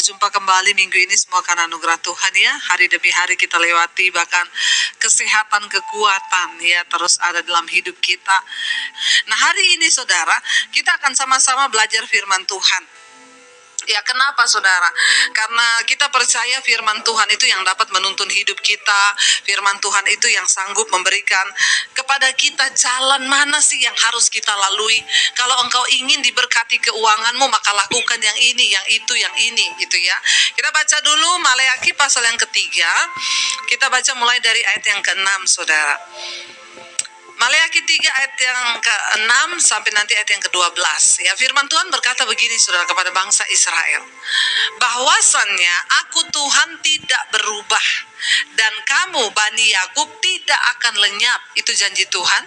berjumpa kembali minggu ini semua karena anugerah Tuhan ya. Hari demi hari kita lewati, bahkan kesehatan, kekuatan ya terus ada dalam hidup kita. Nah, hari ini saudara, kita akan sama-sama belajar firman Tuhan. Ya, kenapa saudara? Karena kita percaya firman Tuhan itu yang dapat menuntun hidup kita. Firman Tuhan itu yang sanggup memberikan kepada kita jalan mana sih yang harus kita lalui. Kalau engkau ingin diberkati keuanganmu, maka lakukan yang ini, yang itu, yang ini gitu ya. Kita baca dulu Maleakhi pasal yang ketiga. Kita baca mulai dari ayat yang ke-6 saudara. Maleakhi 3 ayat yang ke-6 sampai nanti ayat yang ke-12. Ya, firman Tuhan berkata begini saudara kepada bangsa Israel. Bahwasannya aku Tuhan tidak berubah dan kamu Bani Yakub tidak akan lenyap. Itu janji Tuhan.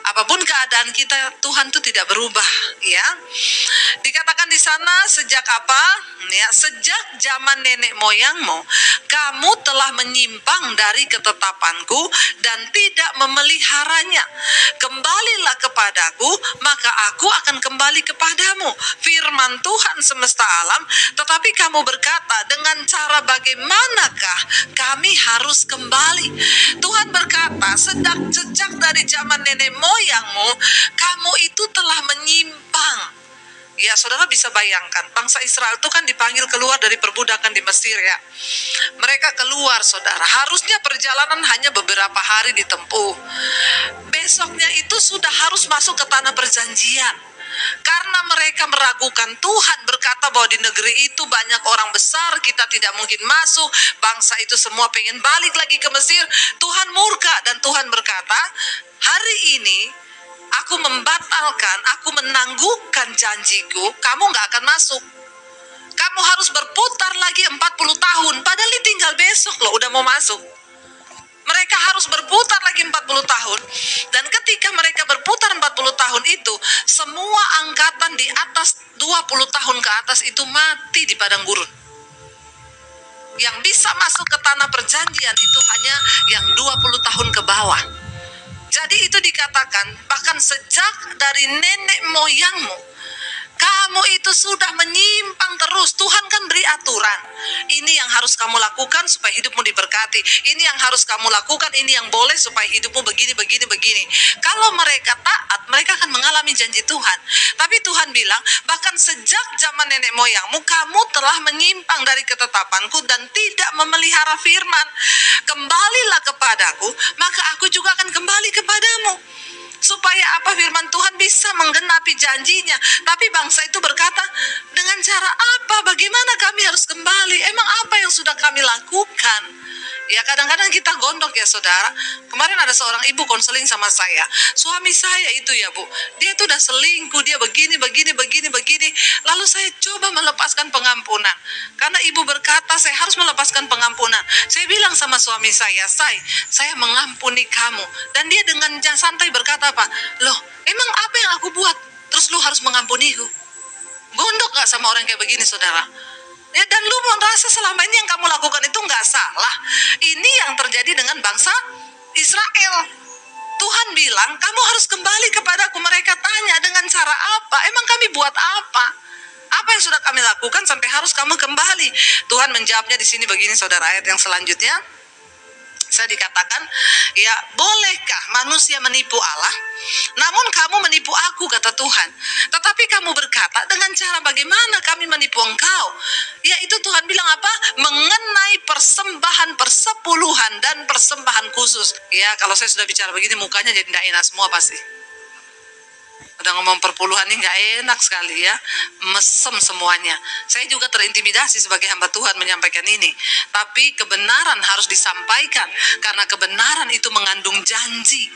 Apapun keadaan kita, Tuhan itu tidak berubah ya. Dikatakan di sana sejak apa? Ya, sejak zaman nenek moyangmu kamu telah menyimpang dari ketetapanku dan tidak memeliharanya. Kembalilah kepadaku, maka aku akan kembali kepadamu. Firman Tuhan semesta alam. Tetapi kamu berkata, dengan cara bagaimanakah kami harus kembali? Tuhan berkata, sejak dari zaman nenek moyangmu kamu itu telah menyimpang. Ya, saudara bisa bayangkan, bangsa Israel itu kan dipanggil keluar dari perbudakan di Mesir ya. Mereka keluar saudara, harusnya perjalanan hanya beberapa hari ditempuh. Besoknya itu sudah harus masuk ke tanah perjanjian. Karena mereka meragukan Tuhan, berkata bahwa di negeri itu banyak orang besar, kita tidak mungkin masuk. Bangsa itu semua pengen balik lagi ke Mesir. Tuhan murka dan Tuhan berkata, hari ini aku membatalkan, aku menangguhkan janjiku, kamu gak akan masuk. Kamu harus berputar lagi 40 tahun, padahal ini tinggal besok loh, udah mau masuk. Mereka harus berputar lagi 40 tahun. Dan ketika mereka berputar 40 tahun itu, semua angkatan di atas 20 tahun ke atas itu mati di padang gurun. Yang bisa masuk ke tanah perjanjian itu hanya yang 20 tahun ke bawah. Jadi itu dikatakan, bahkan sejak dari nenek moyangmu kamu itu sudah menyimpang terus. Tuhan kan beri aturan. Ini yang harus kamu lakukan supaya hidupmu diberkati. Ini yang harus kamu lakukan, ini yang boleh supaya hidupmu begini. Kalau mereka taat, mereka akan mengalami janji Tuhan. Tapi Tuhan bilang, bahkan sejak zaman nenek moyangmu kamu telah menyimpang dari ketetapanku dan tidak memelihara firman. Kembalilah kepadaku, maka aku juga akan kembali kepadamu. Supaya apa? Firman Tuhan bisa menggenapi janjinya. Tapi bangsa itu berkata, dengan cara apa? Bagaimana kami harus kembali? Emang apa yang sudah kami lakukan? Ya, kadang-kadang kita gondok ya saudara. Kemarin ada seorang ibu konseling sama saya. Suami saya itu ya bu, dia itu udah selingkuh, dia begini. Lalu saya coba melepaskan pengampunan. Karena ibu berkata saya harus melepaskan pengampunan. Saya bilang sama suami saya mengampuni kamu. Dan dia dengan santai berkata apa? Loh, emang apa yang aku buat? Terus lu harus mengampuniku? Gondok gak sama orang kayak begini saudara? Ya, dan lu merasa selama ini yang kamu lakukan itu gak salah. Ini yang terjadi dengan bangsa Israel. Tuhan bilang, kamu harus kembali kepadaku. Mereka tanya, dengan cara apa? Emang kami buat apa? Apa yang sudah kami lakukan sampai harus kamu kembali? Tuhan menjawabnya di sini begini saudara, ayat yang selanjutnya. Saya dikatakan, ya bolehkah manusia menipu Allah? Namun kamu menipu aku, kata Tuhan. Tetapi kamu berkata, dengan cara bagaimana kami menipu engkau? Ya itu Tuhan bilang apa? Mengenai persembahan persepuluhan dan persembahan khusus. Ya kalau saya sudah bicara begini mukanya jadi tidak enak semua pasti. Udah ngomong perpuluhan ini gak enak sekali ya, mesem semuanya. Saya juga terintimidasi sebagai hamba Tuhan menyampaikan ini. Tapi kebenaran harus disampaikan, karena kebenaran itu mengandung janji.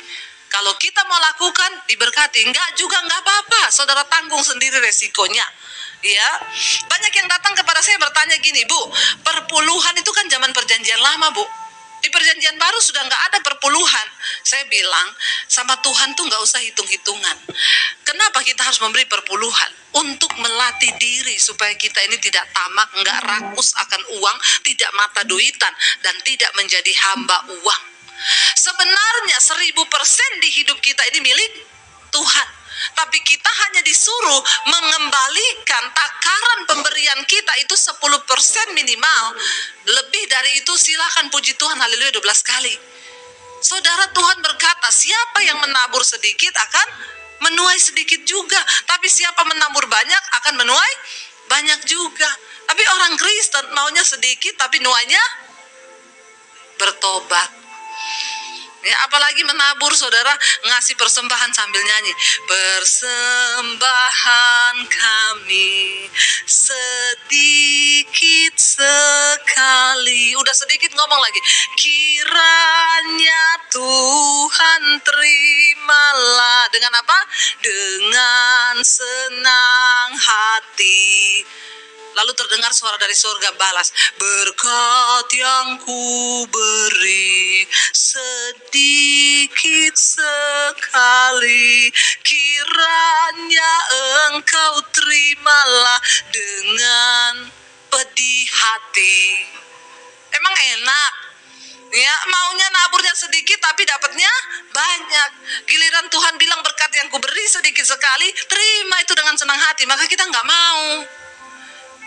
Kalau kita mau lakukan, diberkati. Enggak juga enggak apa-apa, saudara tanggung sendiri resikonya. Ya, banyak yang datang kepada saya bertanya gini, Bu, perpuluhan itu kan zaman perjanjian lama Bu. Di perjanjian baru sudah nggak ada perpuluhan. Saya bilang sama Tuhan tuh nggak usah hitung-hitungan. Kenapa kita harus memberi perpuluhan? Untuk melatih diri supaya kita ini tidak tamak, nggak rakus akan uang, tidak mata duitan, dan tidak menjadi hamba uang. Sebenarnya 1000% di hidup kita ini milik Tuhan. Tapi kita hanya disuruh mengembalikan takaran pemberian kita itu 10% minimal. Lebih dari itu silakan puji Tuhan, haleluya 12 kali. Saudara, Tuhan berkata, siapa yang menabur sedikit akan menuai sedikit juga. Tapi siapa menabur banyak akan menuai banyak juga. Tapi orang Kristen maunya sedikit tapi nuainya bertobat. Ya, apalagi menabur, saudara, ngasih persembahan sambil nyanyi. Persembahan kami sedikit sekali. Udah sedikit ngomong lagi. Kiranya Tuhan terimalah. Dengan apa? Dengan senang hati. Lalu terdengar suara dari surga, balas, berkat yang ku beri sedikit sekali, kiranya engkau terimalah dengan pedih hati. Emang enak? Ya, maunya naburnya sedikit tapi dapatnya banyak. Giliran Tuhan bilang berkat yang ku beri sedikit sekali, terima itu dengan senang hati, maka kita nggak mau.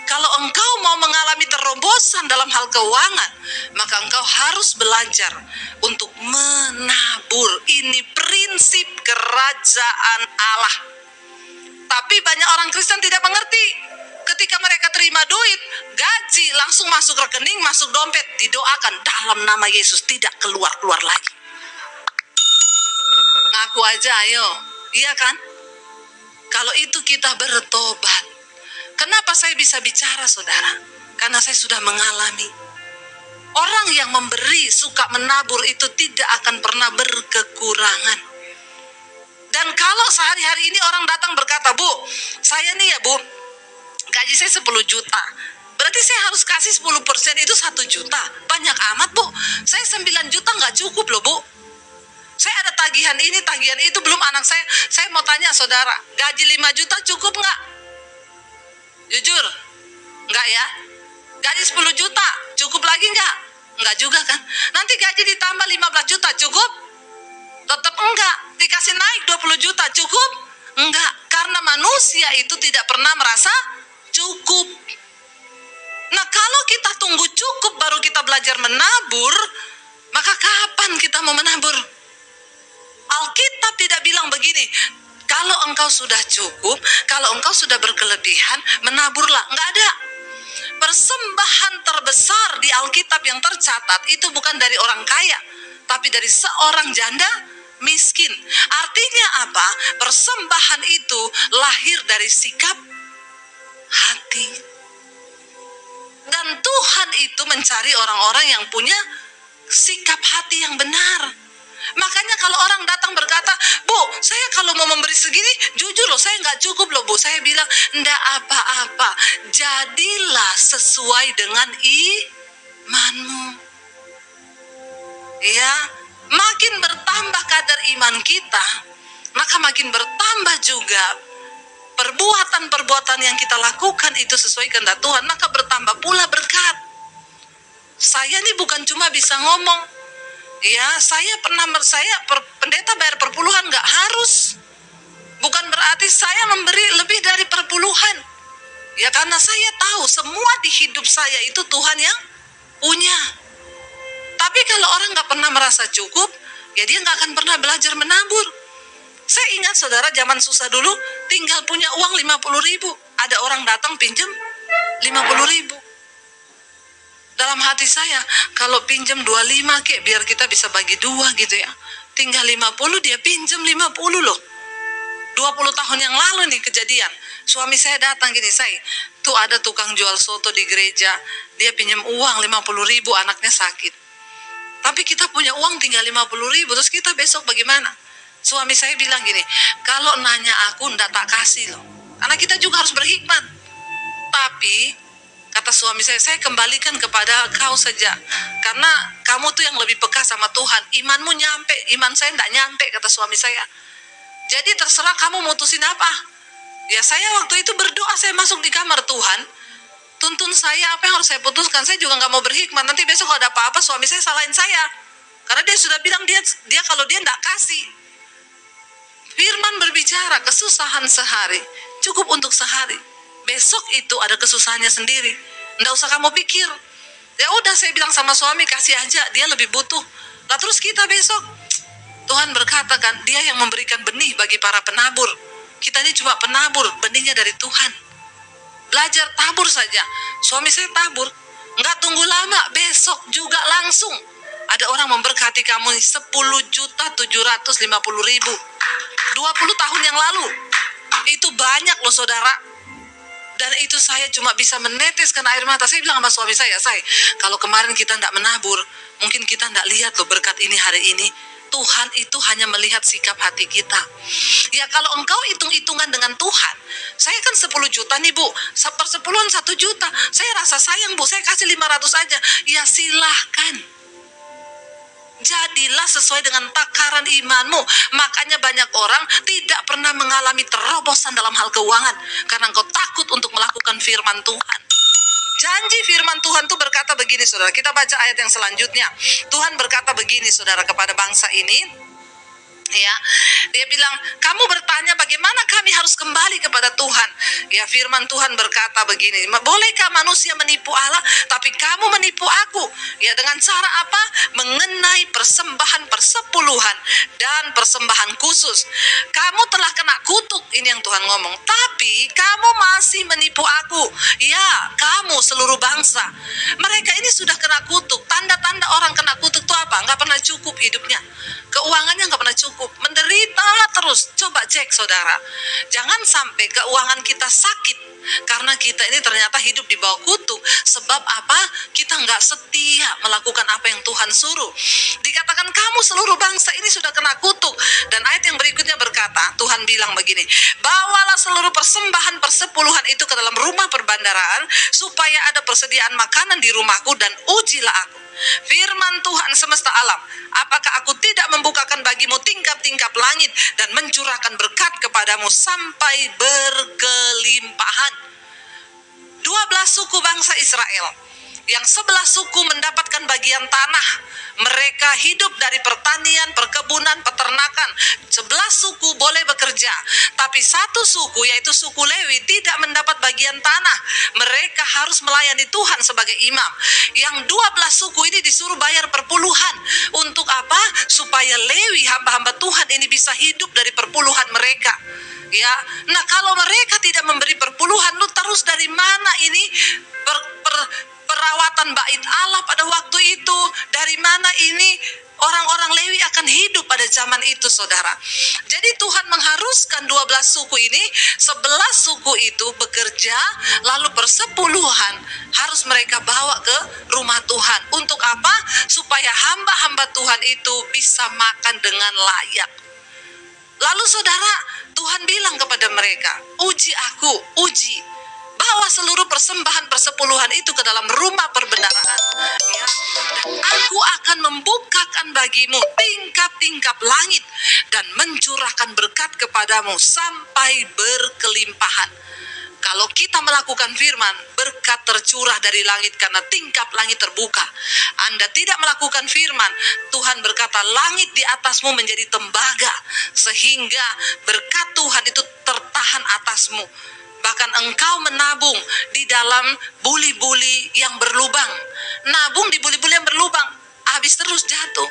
Kalau engkau mau mengalami terobosan dalam hal keuangan, maka engkau harus belajar untuk menabur. Ini prinsip kerajaan Allah. Tapi banyak orang Kristen tidak mengerti. Ketika mereka terima duit, gaji langsung masuk rekening, masuk dompet, didoakan dalam nama Yesus, tidak keluar-keluar lagi. Ngaku aja, ayo. Iya kan? Kalau itu kita bertobat. Kenapa saya bisa bicara, saudara? Karena saya sudah mengalami. Orang yang memberi, suka menabur itu tidak akan pernah berkekurangan. Dan kalau sehari-hari ini orang datang berkata, Bu, saya nih ya Bu, gaji saya 10 juta. Berarti saya harus kasih 10% itu 1 juta. Banyak amat Bu, saya 9 juta nggak cukup loh Bu. Saya ada tagihan ini, tagihan itu, belum anak saya. Saya mau tanya saudara, gaji 5 juta cukup nggak? Jujur, enggak ya? Gaji 10 juta, cukup lagi enggak? Enggak juga kan? Nanti gaji ditambah 15 juta, cukup? Tetap enggak. Dikasih naik 20 juta, cukup? Enggak. Karena manusia itu tidak pernah merasa cukup. Nah, kalau kita tunggu cukup baru kita belajar menabur, maka kapan kita mau menabur? Alkitab tidak bilang begini, kalau engkau sudah cukup, kalau engkau sudah berkelebihan, menaburlah. Enggak ada. Persembahan terbesar di Alkitab yang tercatat itu bukan dari orang kaya, tapi dari seorang janda miskin. Artinya apa? Persembahan itu lahir dari sikap hati. Dan Tuhan itu mencari orang-orang yang punya sikap hati yang benar. Makanya kalau orang datang berkata, Bu, saya kalau mau memberi segini, jujur loh, saya nggak cukup loh Bu. Saya bilang, enggak apa-apa. Jadilah sesuai dengan imanmu. Ya, makin bertambah kadar iman kita, maka makin bertambah juga perbuatan-perbuatan yang kita lakukan itu sesuai kehendak Tuhan, maka bertambah pula berkat. Saya nih bukan cuma bisa ngomong. Ya, pendeta bayar perpuluhan, nggak harus. Bukan berarti saya memberi lebih dari perpuluhan. Ya, karena saya tahu semua di hidup saya itu Tuhan yang punya. Tapi kalau orang nggak pernah merasa cukup, ya dia nggak akan pernah belajar menabur. Saya ingat saudara, zaman susah dulu, tinggal punya uang 50.000. Ada orang datang pinjam 50.000. Dalam hati saya, kalau pinjam 25 kek, biar kita bisa bagi 2 gitu ya. Tinggal 50, dia pinjam 50 loh. 20 tahun yang lalu nih kejadian. Suami saya datang gini, saya, tuh ada tukang jual soto di gereja, dia pinjam uang 50.000, anaknya sakit. Tapi kita punya uang tinggal 50.000, terus kita besok bagaimana? Suami saya bilang gini, kalau nanya aku ndak tak kasih loh. Karena kita juga harus berhikmat. Tapi kata suami saya kembalikan kepada kau saja. Karena kamu tuh yang lebih peka sama Tuhan. Imanmu nyampe, iman saya enggak nyampe, kata suami saya. Jadi terserah kamu mutusin apa. Ya saya waktu itu berdoa, saya masuk di kamar Tuhan. Tuntun saya, apa yang harus saya putuskan. Saya juga enggak mau berhikmat. Nanti besok kalau ada apa-apa, suami saya salahin saya. Karena dia sudah bilang dia kalau dia enggak kasih. Firman berbicara kesusahan sehari cukup untuk sehari. Besok itu ada kesusahannya sendiri. Nggak usah kamu pikir. Ya udah, saya bilang sama suami, kasih aja, dia lebih butuh. Lah terus kita besok, Tuhan berkata kan, dia yang memberikan benih bagi para penabur. Kita ini cuma penabur, benihnya dari Tuhan. Belajar tabur saja. Suami saya tabur, nggak tunggu lama, besok juga langsung ada orang memberkati kamu 10.750.000. 20 tahun yang lalu. Itu banyak loh saudara. Dan itu saya cuma bisa meneteskan air mata. Saya bilang sama suami saya, kalau kemarin kita tidak menabur, mungkin kita tidak lihat loh berkat ini hari ini. Tuhan itu hanya melihat sikap hati kita. Ya kalau engkau hitung-hitungan dengan Tuhan, saya kan 10 juta nih Bu, sepersepuluhan 1 juta. Saya rasa sayang Bu, saya kasih 500 aja. Ya silahkan. Jadilah sesuai dengan takaran imanmu. Makanya banyak orang tidak pernah mengalami terobosan dalam hal keuangan, karena engkau takut untuk melakukan firman Tuhan. Janji firman Tuhan tuh berkata begini saudara. Kita baca ayat yang selanjutnya. Tuhan berkata begini saudara kepada bangsa ini. Ya, dia bilang, kamu bertanya bagaimana kami harus kembali kepada Tuhan. Ya, firman Tuhan berkata begini, bolehkah manusia menipu Allah, tapi kamu menipu aku? Ya, dengan cara apa? Mengenai persembahan persepuluhan dan persembahan khusus. Kamu telah kena kutuk, ini yang Tuhan ngomong, tapi kamu masih menipu aku. Ya, kamu seluruh bangsa. Mereka ini sudah kena kutuk. Tanda-tanda orang kena kutuk itu apa? Nggak pernah cukup hidupnya. Keuangannya nggak pernah cukup. Menderita terus. Coba cek saudara. Jangan sampai keuangan kita sakit karena kita ini ternyata hidup di bawah kutuk. Sebab apa? Kita nggak setia melakukan apa yang Tuhan suruh. Dikatakan kamu seluruh bangsa ini sudah kena kutuk. Dan ayat yang berikutnya berkata, Tuhan bilang begini, bawalah seluruh persembahan persepuluhan itu ke dalam rumah perbendaharaan, supaya ada persediaan makanan di rumahku, dan ujilah aku. Firman Tuhan semesta alam, apakah aku tidak membukakan bagimu tingkap-tingkap langit dan mencurahkan berkat kepadamu sampai berkelimpahan? 12 suku bangsa Israel, yang 11 suku mendapatkan bagian tanah. Mereka hidup dari pertanian, perkebunan, peternakan. 11 suku boleh bekerja, tapi satu suku, yaitu suku Lewi, tidak mendapat bagian tanah. Mereka harus melayani Tuhan sebagai imam. Yang 12 suku ini disuruh bayar perpuluhan. Untuk apa? Supaya Lewi, hamba-hamba Tuhan ini bisa hidup dari perpuluhan mereka. Ya, nah kalau mereka tidak memberi perpuluhan, lu terus dari mana ini perawatan bait Allah pada waktu itu? Dari mana ini orang-orang Lewi akan hidup pada zaman itu saudara? Jadi Tuhan mengharuskan 12 suku ini, 11 suku itu bekerja, lalu persepuluhan harus mereka bawa ke rumah Tuhan. Untuk apa? Supaya hamba-hamba Tuhan itu bisa makan dengan layak. Lalu saudara, Tuhan bilang kepada mereka, uji aku, uji. Bawa seluruh persembahan persepuluhan itu ke dalam rumah perbendaharaan. Ya. Dan aku akan membukakan bagimu tingkap-tingkap langit dan mencurahkan berkat kepadamu sampai berkelimpahan. Kalau kita melakukan firman, berkat tercurah dari langit karena tingkap langit terbuka. Anda tidak melakukan firman, Tuhan berkata langit di atasmu menjadi tembaga, sehingga berkat Tuhan itu tertahan atasmu. Bahkan engkau menabung di dalam buli-buli yang berlubang. Nabung di buli-buli yang berlubang, habis terus jatuh.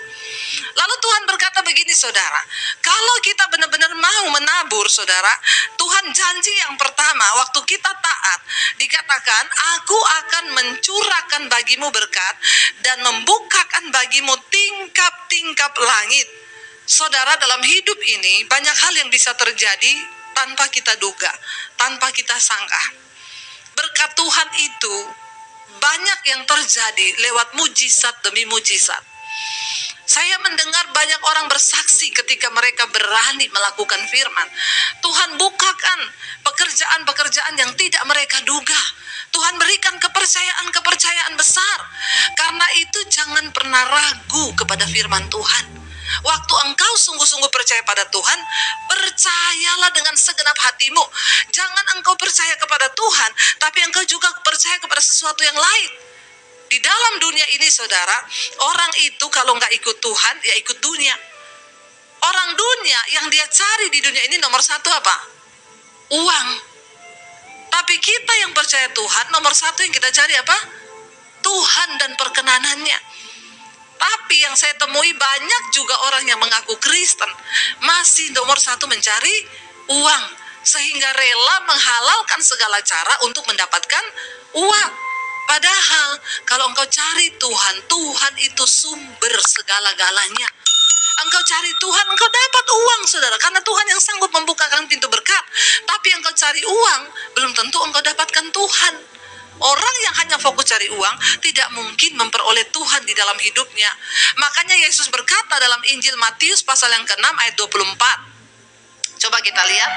Lalu Tuhan berkata begini saudara, kalau kita benar-benar mau menabur saudara, Tuhan janji yang pertama waktu kita taat, dikatakan aku akan mencurahkan bagimu berkat dan membukakan bagimu tingkap-tingkap langit. Saudara, dalam hidup ini banyak hal yang bisa terjadi tanpa kita duga, tanpa kita sangka. Berkat Tuhan itu banyak yang terjadi lewat mujizat demi mujizat. Saya mendengar banyak orang bersaksi ketika mereka berani melakukan firman. Tuhan bukakan pekerjaan-pekerjaan yang tidak mereka duga. Tuhan berikan kepercayaan-kepercayaan besar. Karena itu jangan pernah ragu kepada firman Tuhan. Waktu engkau sungguh-sungguh percaya pada Tuhan, percayalah dengan segenap hatimu. Jangan engkau percaya kepada Tuhan, tapi engkau juga percaya kepada sesuatu yang lain. Di dalam dunia ini saudara, orang itu kalau nggak ikut Tuhan, ya ikut dunia. Orang dunia yang dia cari di dunia ini nomor satu apa? Uang. Tapi kita yang percaya Tuhan, nomor satu yang kita cari apa? Tuhan dan perkenanannya. Tapi yang saya temui banyak juga orang yang mengaku Kristen masih nomor satu mencari uang, sehingga rela menghalalkan segala cara untuk mendapatkan uang. Padahal kalau engkau cari Tuhan, Tuhan itu sumber segala-galanya. Engkau cari Tuhan, engkau dapat uang, saudara, karena Tuhan yang sanggup membukakan pintu berkat. Tapi engkau cari uang, belum tentu engkau dapatkan Tuhan. Orang yang hanya fokus cari uang tidak mungkin memperoleh Tuhan di dalam hidupnya. Makanya Yesus berkata dalam Injil Matius pasal yang ke-6 ayat 24. Coba kita lihat.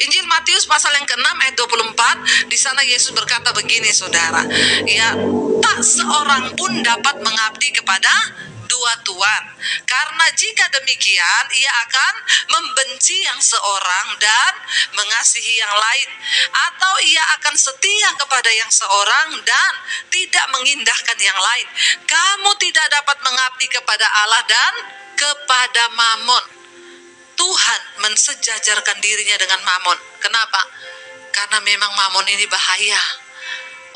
Injil Matius pasal yang ke-6 ayat 24. Di sana Yesus berkata begini, saudara. Ya, tak seorang pun dapat mengabdi kepada dua tuan. Karena jika demikian, ia akan membenci yang seorang dan mengasihi yang lain. Atau ia akan setia kepada yang seorang dan tidak mengindahkan yang lain. Kamu tidak dapat mengabdi kepada Allah dan kepada Mamon. Tuhan mensejajarkan dirinya dengan Mamon. Kenapa? Karena memang Mamon ini bahaya.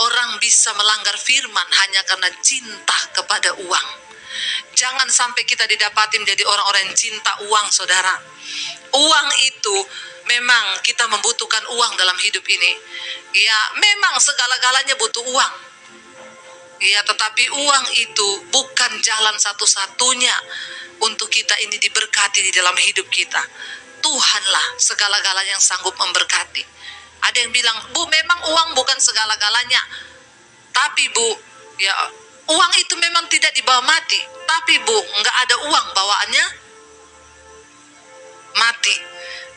Orang bisa melanggar firman hanya karena cinta kepada uang. Jangan sampai kita didapati menjadi orang-orang yang cinta uang, saudara. Uang itu memang kita membutuhkan uang dalam hidup ini. Ya, memang segala-galanya butuh uang. Ya, tetapi uang itu bukan jalan satu-satunya untuk kita ini diberkati di dalam hidup kita. Tuhanlah segala-galanya yang sanggup memberkati. Ada yang bilang, Bu, memang uang bukan segala-galanya. Tapi Bu, ya, uang itu memang tidak dibawa mati. Tapi Bu, nggak ada uang bawaannya mati.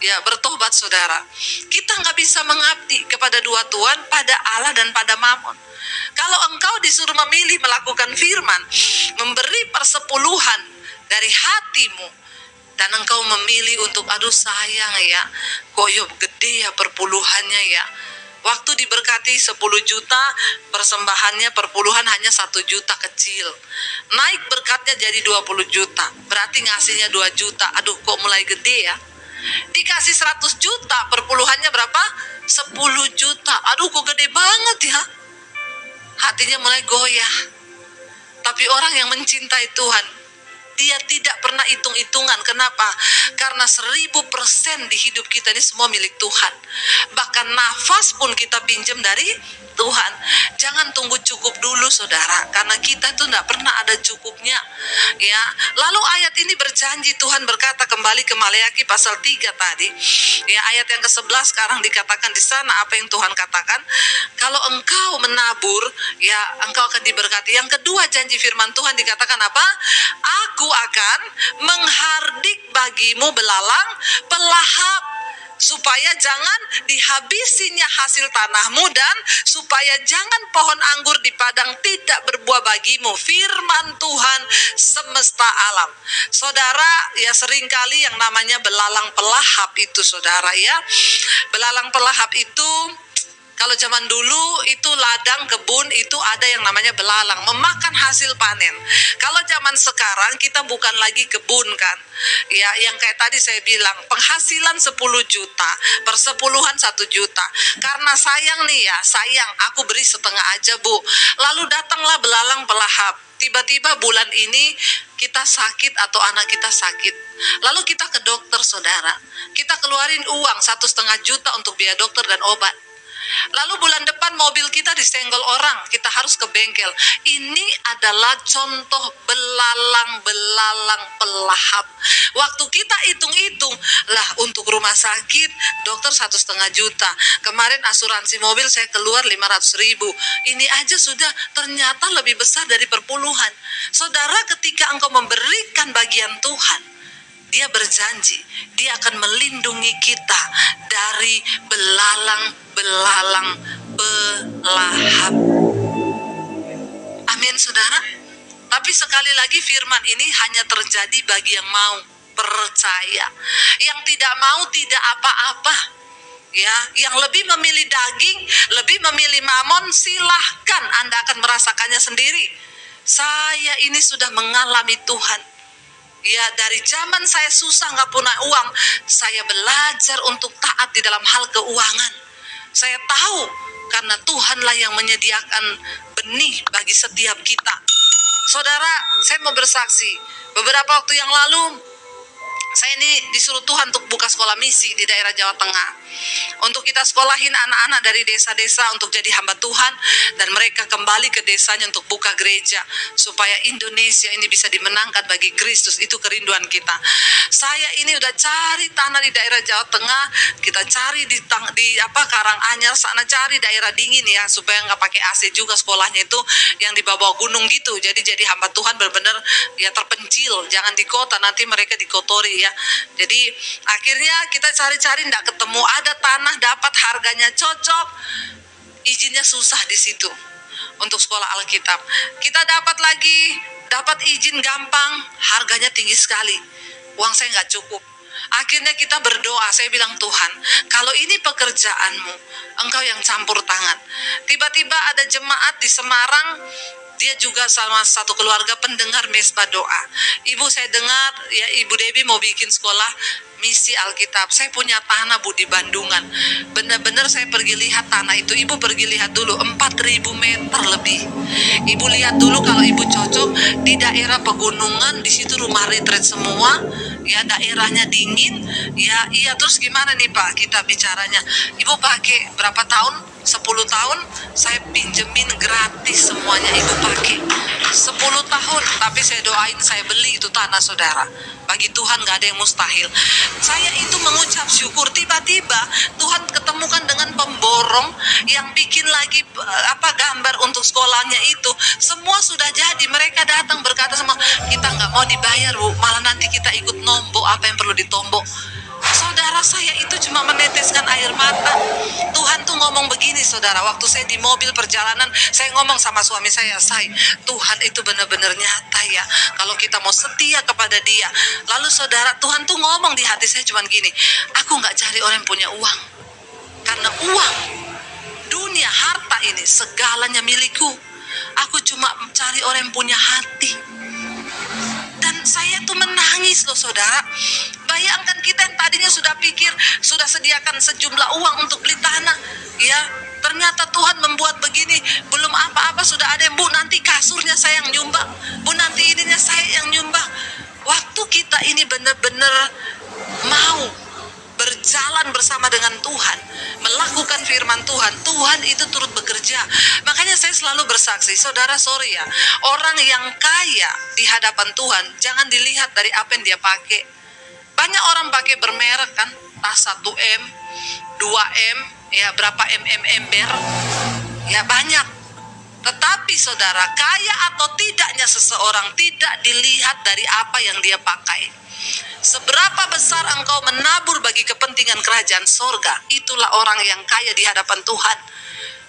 Ya, bertobat saudara. Kita nggak bisa mengabdi kepada dua tuan, pada Allah dan pada Mamon. Kalau engkau disuruh memilih melakukan firman, memberi persepuluhan dari hatimu, dan engkau memilih untuk, aduh sayang ya, kok gede ya perpuluhannya ya. Waktu diberkati 10 juta, persembahannya perpuluhan hanya 1 juta kecil. Naik berkatnya jadi 20 juta, berarti ngasihnya 2 juta. Aduh, kok mulai gede ya. Dikasih 100 juta, perpuluhannya berapa? 10 juta. Aduh, kok gede banget ya. Hatinya mulai goyah. Tapi orang yang mencintai Tuhan, dia tidak pernah hitung-hitungan. Kenapa? Karena 1000% di hidup kita ini semua milik Tuhan. Bahkan nafas pun kita pinjam dari Tuhan. Jangan tunggu cukup dulu, saudara, karena kita itu tidak pernah ada cukupnya. Ya, lalu ayat ini berjanji, Tuhan berkata kembali ke Maleakhi pasal 3 tadi. Ya, ayat yang ke-11 sekarang dikatakan di sana apa yang Tuhan katakan. Kalau engkau menabur, ya engkau akan diberkati. Yang kedua janji firman Tuhan dikatakan apa? Aku akan menghardik bagimu belalang pelahap, supaya jangan dihabisinya hasil tanahmu, dan supaya jangan pohon anggur di padang tidak berbuah bagimu. Firman Tuhan semesta alam. Saudara, ya seringkali yang namanya belalang pelahap itu, saudara ya. Belalang pelahap itu, kalau zaman dulu itu ladang kebun itu ada yang namanya belalang, memakan hasil panen. Kalau zaman sekarang kita bukan lagi kebun kan. Ya, yang kayak tadi saya bilang, penghasilan 10 juta, persepuluhan 1 juta. Karena sayang nih ya, sayang aku beri setengah aja Bu. Lalu datanglah belalang pelahap. Tiba-tiba bulan ini kita sakit atau anak kita sakit. Lalu kita ke dokter, saudara. Kita keluarin uang 1,5 juta untuk biaya dokter dan obat. Lalu bulan depan mobil kita disenggol orang, kita harus ke bengkel. Ini adalah contoh belalang pelahap. Waktu kita hitung-hitung, lah untuk rumah sakit dokter 1,5 juta. Kemarin asuransi mobil saya keluar 500.000. Ini aja sudah ternyata lebih besar dari perpuluhan. Saudara, ketika engkau memberikan bagian Tuhan, Dia berjanji, Dia akan melindungi kita dari belalang pelahap. Amin, saudara. Tapi sekali lagi firman ini hanya terjadi bagi yang mau percaya. Yang tidak mau tidak apa-apa. Ya, yang lebih memilih daging, lebih memilih mamon, silahkan, Anda akan merasakannya sendiri. Saya ini sudah mengalami Tuhan. Ya, dari zaman saya susah nggak punya uang, saya belajar untuk taat di dalam hal keuangan. Saya tahu karena Tuhanlah yang menyediakan benih bagi setiap kita. Saudara, saya mau bersaksi. Beberapa waktu yang lalu, saya ini disuruh Tuhan untuk buka sekolah misi di daerah Jawa Tengah. Untuk kita sekolahin anak-anak dari desa-desa untuk jadi hamba Tuhan. Dan mereka kembali ke desanya untuk buka gereja. Supaya Indonesia ini bisa dimenangkan bagi Kristus. Itu kerinduan kita. Saya ini udah cari tanah di daerah Jawa Tengah. Kita cari di Karanganyar sana, cari daerah dingin ya. Supaya nggak pakai AC juga sekolahnya itu. Yang di bawah gunung gitu. Jadi hamba Tuhan benar-benar ya terpencil. Jangan di kota, nanti mereka dikotori ya. Jadi akhirnya kita cari-cari nggak ketemu ada tanah dapat harganya cocok, izinnya susah di situ untuk sekolah Alkitab. Kita dapat izin gampang, harganya tinggi sekali, uang saya nggak cukup. Akhirnya kita berdoa, saya bilang Tuhan, kalau ini pekerjaanmu, Engkau yang campur tangan. Tiba-tiba ada jemaat di Semarang, dia juga sama satu keluarga pendengar mesbah doa. Ibu, saya dengar ya Ibu Debbie mau bikin sekolah misi Alkitab. Saya punya tanah Bu di Bandungan. Benar-benar saya pergi lihat tanah itu. Ibu pergi lihat dulu, 4.000 meter lebih. Ibu lihat dulu kalau Ibu cocok di daerah pegunungan, di situ rumah retreat semua. Ya, daerahnya dingin. Ya, iya, terus gimana nih Pak kita bicaranya? Ibu pakai berapa tahun? 10 tahun saya pinjemin gratis semuanya, Ibu pakai 10 tahun. Tapi saya doain, saya beli itu tanah saudara. Bagi Tuhan gak ada yang mustahil. Saya itu mengucap syukur, tiba-tiba Tuhan ketemukan dengan pemborong yang bikin lagi gambar untuk sekolahnya itu. Semua sudah jadi. Mereka datang berkata semua, kita gak mau dibayar Bu, malah nanti kita ikut nombok apa yang perlu ditombok. Saudara, saya itu cuma meneteskan air mata. Tuhan tuh ngomong begini saudara, waktu saya di mobil perjalanan, saya ngomong sama suami saya, Tuhan itu benar-benar nyata ya, kalau kita mau setia kepada Dia. Lalu saudara, Tuhan tuh ngomong di hati saya cuman gini, aku gak cari orang yang punya uang, karena uang, dunia, harta ini segalanya milikku. Aku cuma cari orang yang punya hati. Dan saya tuh menangis loh saudara. Bayangkan kita yang tadinya sudah pikir, sudah sediakan sejumlah uang untuk beli tanah. Ya, ternyata Tuhan membuat begini. Belum apa-apa sudah ada yang, Bu nanti kasurnya saya yang nyumbang. Bu nanti ininya saya yang nyumbang. Waktu kita ini benar-benar mau berjalan bersama dengan Tuhan, melakukan firman Tuhan, Tuhan itu turut bekerja. Makanya saya selalu bersaksi, saudara, sorry ya, orang yang kaya di hadapan Tuhan jangan dilihat dari apa yang dia pakai. Banyak orang pakai bermerek kan, tas 1M, 2M, ya berapa ember, ya banyak. Tetapi saudara, kaya atau tidaknya seseorang tidak dilihat dari apa yang dia pakai. Seberapa besar engkau menabur bagi kepentingan kerajaan sorga, itulah orang yang kaya di hadapan Tuhan.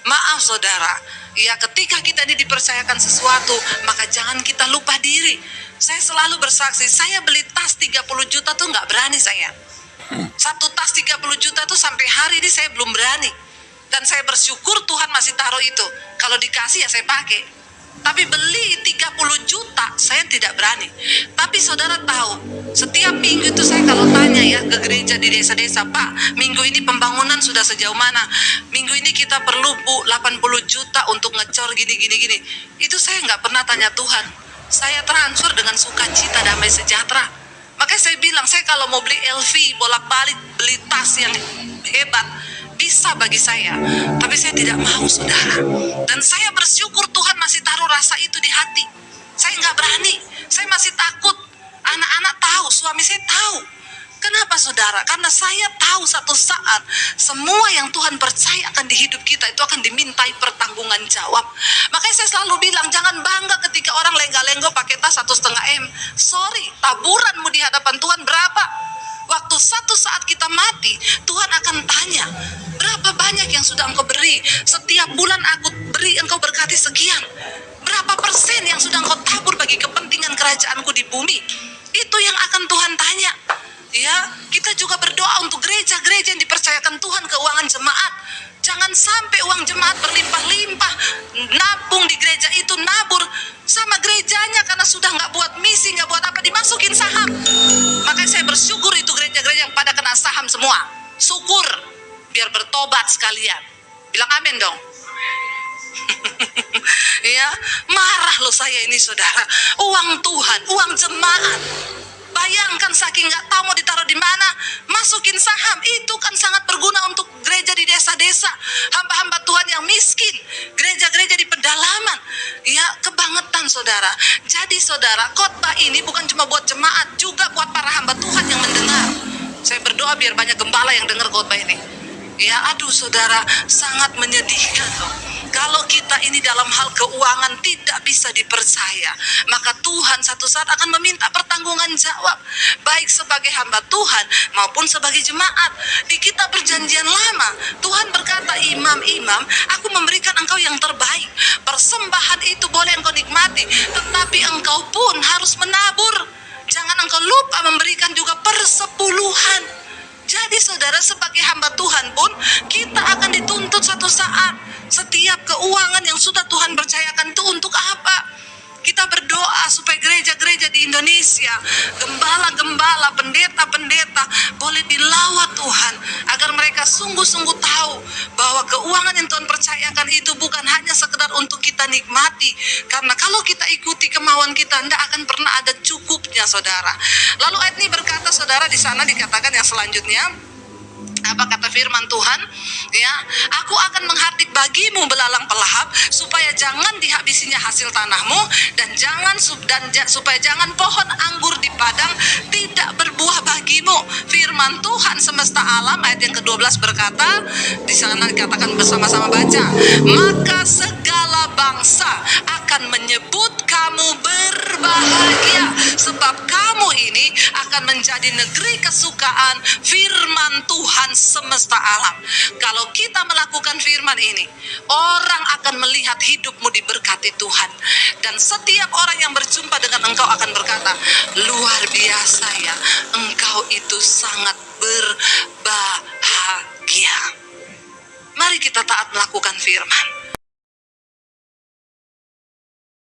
Maaf saudara, ya ketika kita ini dipercayakan sesuatu, maka jangan kita lupa diri. Saya selalu bersaksi, saya beli tas 30 juta tuh gak berani saya. Satu tas 30 juta tuh sampai hari ini saya belum berani. Dan saya bersyukur Tuhan masih taruh itu. Kalau dikasih ya saya pakai. Tapi beli 30 juta saya tidak berani. Tapi saudara tahu, setiap minggu itu saya kalau tanya ya ke gereja di desa-desa, Pak, minggu ini pembangunan sudah sejauh mana? Minggu ini kita perlu Bu 80 juta untuk ngecor gini. Itu saya nggak pernah tanya Tuhan. Saya transfer dengan sukacita, damai sejahtera. Makanya saya bilang, saya kalau mau beli LV bolak-balik, beli tas yang hebat, bisa bagi saya. Tapi saya tidak mau saudara. Dan saya bersyukur Tuhan masih taruh rasa itu di hati. Saya nggak berani, saya masih takut. Anak-anak tahu, suami saya tahu. Kenapa saudara? Karena saya tahu satu saat semua yang Tuhan percayakan di hidup kita itu akan dimintai pertanggungan jawab. Makanya saya selalu bilang, jangan bangga ketika orang lenggak-lenggok pakai tas 1,5 M. Sorry, taburanmu di hadapan Tuhan berapa? Waktu satu saat kita mati, Tuhan akan tanya, berapa banyak yang sudah engkau beri? Setiap bulan aku beri engkau berkati sekian. Berapa persen yang sudah engkau tabur bagi kepentingan kerajaanku di bumi? Itu yang akan Tuhan tanya. Ya, kita juga berdoa untuk gereja-gereja yang dipercayakan Tuhan keuangan jemaat. Jangan sampai uang jemaat berlimpah-limpah, nabung di gereja itu, nabur sama gerejanya karena sudah nggak buat misi, nggak buat apa, dimasukin saham. biar bertobat sekalian. Bilang amin dong. Ya, marah loh saya ini saudara. Uang Tuhan, uang jemaat. Bayangkan saking nggak tahu mau ditaruh di mana, masukin saham. Itu kan sangat berguna untuk gereja di desa-desa, hamba-hamba Tuhan yang miskin, gereja-gereja di pedalaman. Ya, kebangetan saudara. Jadi saudara, khotbah ini bukan cuma buat jemaat, juga buat para hamba Tuhan yang mendengar. Saya berdoa biar banyak gembala yang dengar khotbah ini. Ya, aduh saudara, sangat menyedihkan loh. Kalau kita ini dalam hal keuangan tidak bisa dipercaya, maka Tuhan satu saat akan meminta pertanggungan jawab, baik sebagai hamba Tuhan maupun sebagai jemaat. Di kitab Perjanjian Lama, Tuhan berkata, imam-imam, aku memberikan engkau yang terbaik. Persembahan itu boleh engkau nikmati, tetapi engkau pun harus menabur. Jangan engkau lupa memberikan juga persepuluhan. Jadi saudara, sebagai hamba Tuhan pun kita akan dituntut satu saat. Setiap keuangan yang sudah Tuhan percayakan itu untuk apa? Kita berdoa supaya gereja-gereja di Indonesia, gembala-gembala, pendeta-pendeta boleh dilawat Tuhan, agar mereka sungguh-sungguh tahu bahwa keuangan yang Tuhan percayakan itu bukan hanya sekedar untuk kita nikmati. Karena kalau kita ikuti kemauan kita, tidak akan pernah ada cukupnya saudara. Lalu ayat ini berkata saudara, di sana dikatakan yang selanjutnya, apa kata firman Tuhan? Ya, aku akan menghardik bagimu belalang pelahap, supaya jangan dihabisinya hasil tanahmu, dan supaya jangan pohon anggur di padang tidak berbuah bagimu. Firman Tuhan semesta alam ayat yang ke-12 berkata, di sana dikatakan bersama-sama baca, maka segala bangsa akan menyebut kamu berbahagia, sebab kamu ini akan menjadi negeri kesukaan firman Tuhan semesta alam. Kalau kita melakukan firman ini, orang akan melihat hidupmu diberkati Tuhan. Dan setiap orang yang berjumpa dengan engkau akan berkata, luar biasa ya, engkau itu sangat berbahagia. Mari kita taat melakukan firman.